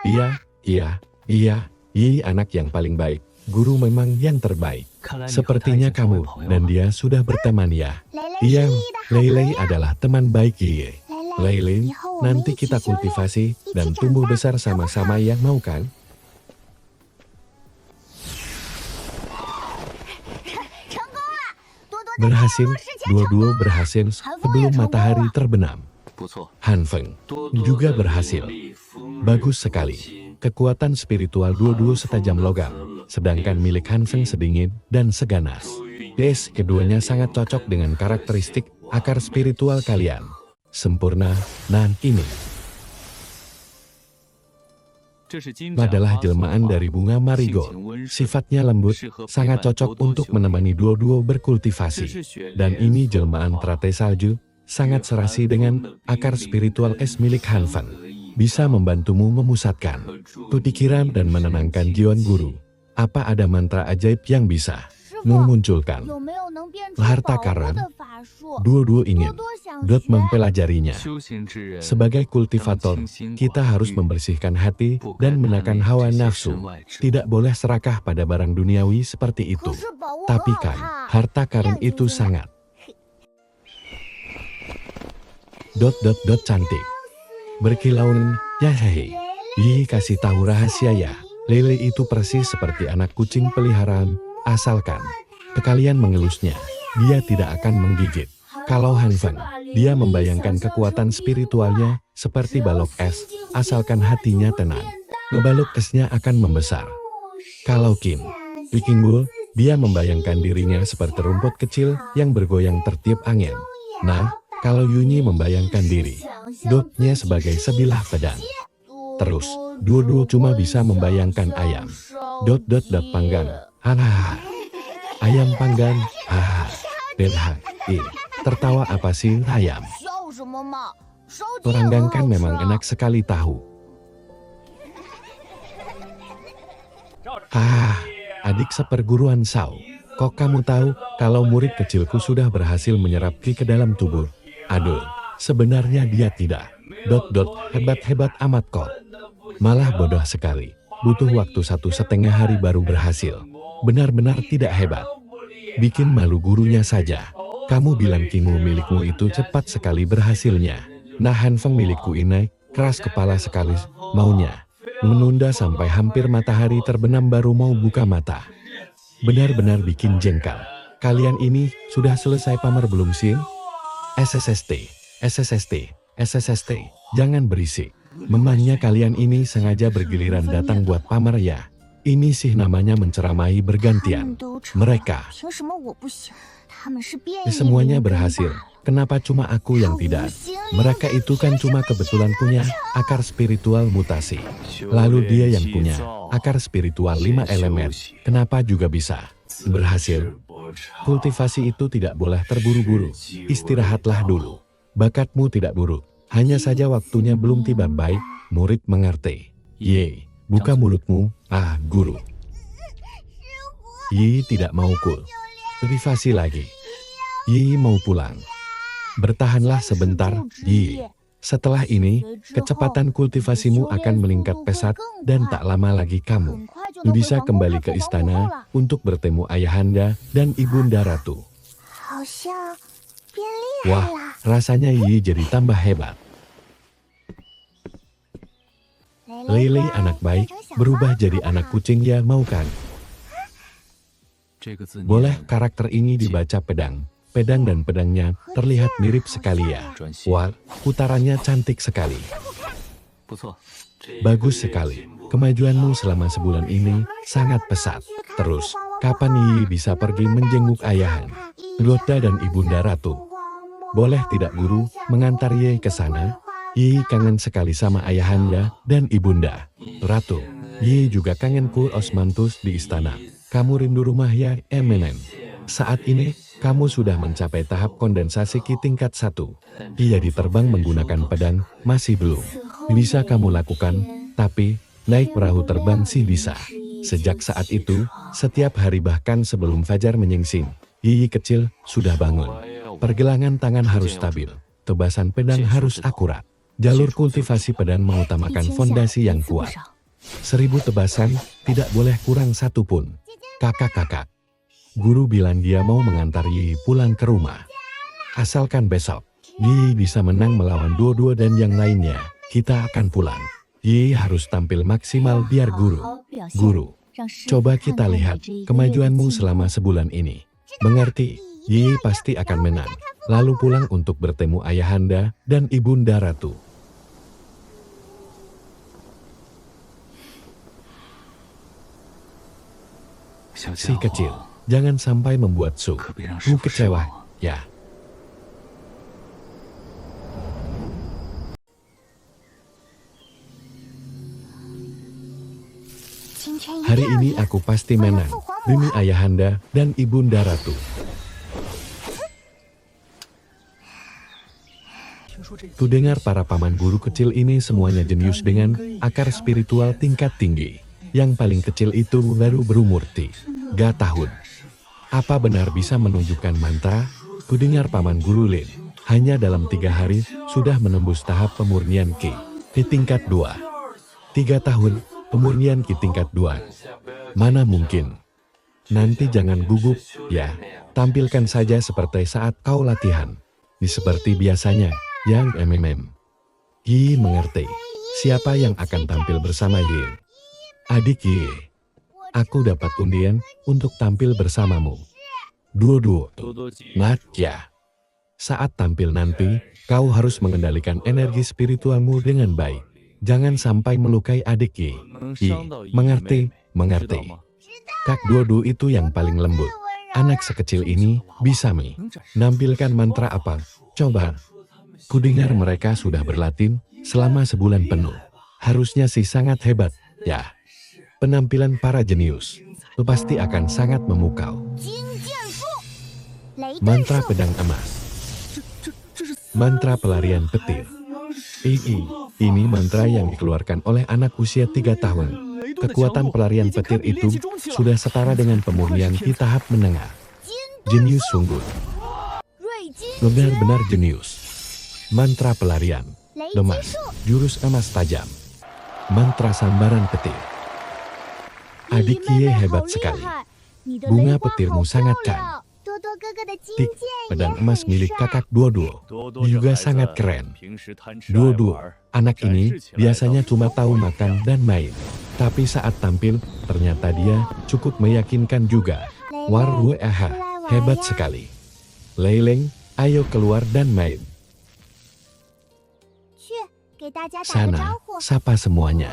Iya, Iya, iya, Yi anak yang paling baik. Guru memang yang terbaik. Sepertinya kamu dan dia sudah berteman ya. Iya, Lei adalah teman baik Yi. Lei, nanti kita kultivasi dan tumbuh besar sama-sama ya, mau kan? Berhasil, dua-dua berhasil sebelum matahari terbenam. Han Feng juga berhasil. Bagus sekali. Kekuatan spiritual dua-dua setajam logam, sedangkan milik Han Feng sedingin dan seganas. Keduanya sangat cocok dengan karakteristik akar spiritual kalian. Sempurna, nan ini adalah jelmaan dari bunga marigold. Sifatnya lembut, sangat cocok untuk menemani dua-dua berkultivasi. Dan ini jelmaan teratai salju, sangat serasi dengan akar spiritual es milik Han Feng. Bisa membantumu memusatkan pikiran dan menenangkan jiwa guru. Apa ada mantra ajaib yang bisa memunculkan harta karun? Dua-dua ingin mempelajarinya. Sebagai kultivator, kita harus membersihkan hati dan menekan hawa nafsu. Tidak boleh serakah pada barang duniawi seperti itu. Tapi kan, harta karun itu sangat cantik. Berkilauan, ya hei. Yi kasih tahu rahasia ya. Lele itu persis seperti anak kucing peliharaan, asalkan kalian mengelusnya, dia tidak akan menggigit. Kalau Han Feng, dia membayangkan kekuatan spiritualnya seperti balok es, asalkan hatinya tenang. Balok esnya akan membesar. Kalau Kim, Viking Bull, dia membayangkan dirinya seperti rumput kecil yang bergoyang tertiup angin. Nah, kalau Yunyi membayangkan diri dotnya sebagai sebilah pedang. Terus, dua-dua cuma bisa membayangkan ayam. Panggang. Hahaha. Ayam panggang. Hahaha. Tertawa apa sih ayam? Peranggang kan memang enak sekali tahu. Adik seperguruan Sao. Kok kamu tahu kalau murid kecilku sudah berhasil menyerap ki ke dalam tubuh? Aduh, sebenarnya dia tidak. Hebat-hebat amat kok. Malah bodoh sekali. Butuh waktu 1,5 hari baru berhasil. Benar-benar tidak hebat. Bikin malu gurunya saja. Kamu bilang kimu milikmu itu cepat sekali berhasilnya. Nah Han Feng milikku ini keras kepala sekali. Maunya menunda sampai hampir matahari terbenam baru mau buka mata. Benar-benar bikin jengkel. Kalian ini sudah selesai pamer belum sih? SSST, jangan berisik. Memangnya kalian ini sengaja bergiliran datang buat pamer ya? Ini sih namanya menceramahi bergantian. Mereka semuanya berhasil. Kenapa cuma aku yang tidak? Mereka itu kan cuma kebetulan punya akar spiritual mutasi. Lalu dia yang punya akar spiritual 5 elemen. Kenapa juga bisa berhasil? Kultivasi itu tidak boleh terburu-buru. Istirahatlah dulu. Bakatmu tidak buruk. Hanya saja waktunya belum tiba. Baik, murid mengerti. Ye, buka mulutmu. Guru. Yi tidak mau kultivasi lagi. Yi mau pulang. Bertahanlah sebentar, Yi. Setelah ini, kecepatan kultivasimu akan meningkat pesat dan tak lama lagi kamu bisa kembali ke istana untuk bertemu ayahanda dan ibunda ratu. Wah, rasanya Yi jadi tambah hebat. Lele anak baik, berubah jadi anak kucing ya mau kan? Boleh karakter ini dibaca pedang. Pedang dan pedangnya terlihat mirip sekali ya. Wah, putarannya cantik sekali. Bagus sekali. Kemajuanmu selama sebulan ini sangat pesat. Terus, kapan Yi bisa pergi menjenguk ayahan, Loda dan ibunda ratu? Boleh tidak guru mengantar Yi ke sana? Yi kangen sekali sama ayahanda dan ibunda ratu. Yi juga kangen Osmanthus di istana. Kamu rindu rumah ya, Eminem? Saat ini, kamu sudah mencapai tahap kondensasi ki tingkat 1. Jadi terbang menggunakan pedang, masih belum bisa kamu lakukan, tapi naik perahu terbang sih bisa. Sejak saat itu, setiap hari bahkan sebelum fajar menyingsing, Yi kecil sudah bangun. Pergelangan tangan harus stabil, tebasan pedang harus akurat. Jalur kultivasi pedang mengutamakan fondasi yang kuat. 1000 tebasan, tidak boleh kurang satu pun. Kakak-kakak. Guru bilang dia mau mengantar Yi pulang ke rumah. Asalkan besok Yi bisa menang melawan Duo-Duo dan yang lainnya, kita akan pulang. Yi harus tampil maksimal biar Guru, coba kita lihat kemajuanmu selama sebulan ini. Mengerti? Yi pasti akan menang. Lalu pulang untuk bertemu ayahanda dan ibunda ratu. Si kecil, jangan sampai membuat Su kecewa, ya. Hari ini aku pasti menang, demi ayahanda dan ibunda ratu. Ku dengar para paman guru kecil ini semuanya jenius dengan akar spiritual tingkat tinggi. Yang paling kecil itu baru berumur 3 tahun. Apa benar bisa menunjukkan mantra? Ku dengar paman guru Lin, hanya dalam 3 hari sudah menembus tahap pemurnian Ki di tingkat 2. 3 tahun, pemurnian Ki tingkat 2. Mana mungkin? Nanti jangan gugup, ya. Tampilkan saja seperti saat kau latihan. Seperti biasanya. Yang Yi mengerti. Siapa yang akan tampil bersama Yi? Adik Yi. Aku dapat undian untuk tampil bersamamu. Duo-duo. Ya. Saat tampil nanti, kau harus mengendalikan energi spiritualmu dengan baik. Jangan sampai melukai adik Yi. Mengerti? Kak Duo-duo itu yang paling lembut. Anak sekecil ini bisa nampilkan mantra apa? Coba. Kudengar mereka sudah berlatih selama sebulan penuh. Harusnya sih sangat hebat, ya. Penampilan para jenius pasti akan sangat memukau. Mantra pedang emas. Mantra pelarian petir. Ini mantra yang dikeluarkan oleh anak usia 3 tahun. Kekuatan pelarian petir itu sudah setara dengan pemurnian di tahap menengah. Jenius sungguh. Benar-benar jenius. Mantra pelarian, emas, jurus emas tajam. Mantra sambaran petir. Adik Kie hebat sekali. Bunga petirmu sangat kan. Pedang emas milik kakak Duo-duo juga sangat keren. Duo-duo, anak ini biasanya cuma tahu makan dan main. Tapi saat tampil, ternyata dia cukup meyakinkan juga. Hebat sekali. Leileng, ayo keluar dan main. Sana, sapa semuanya.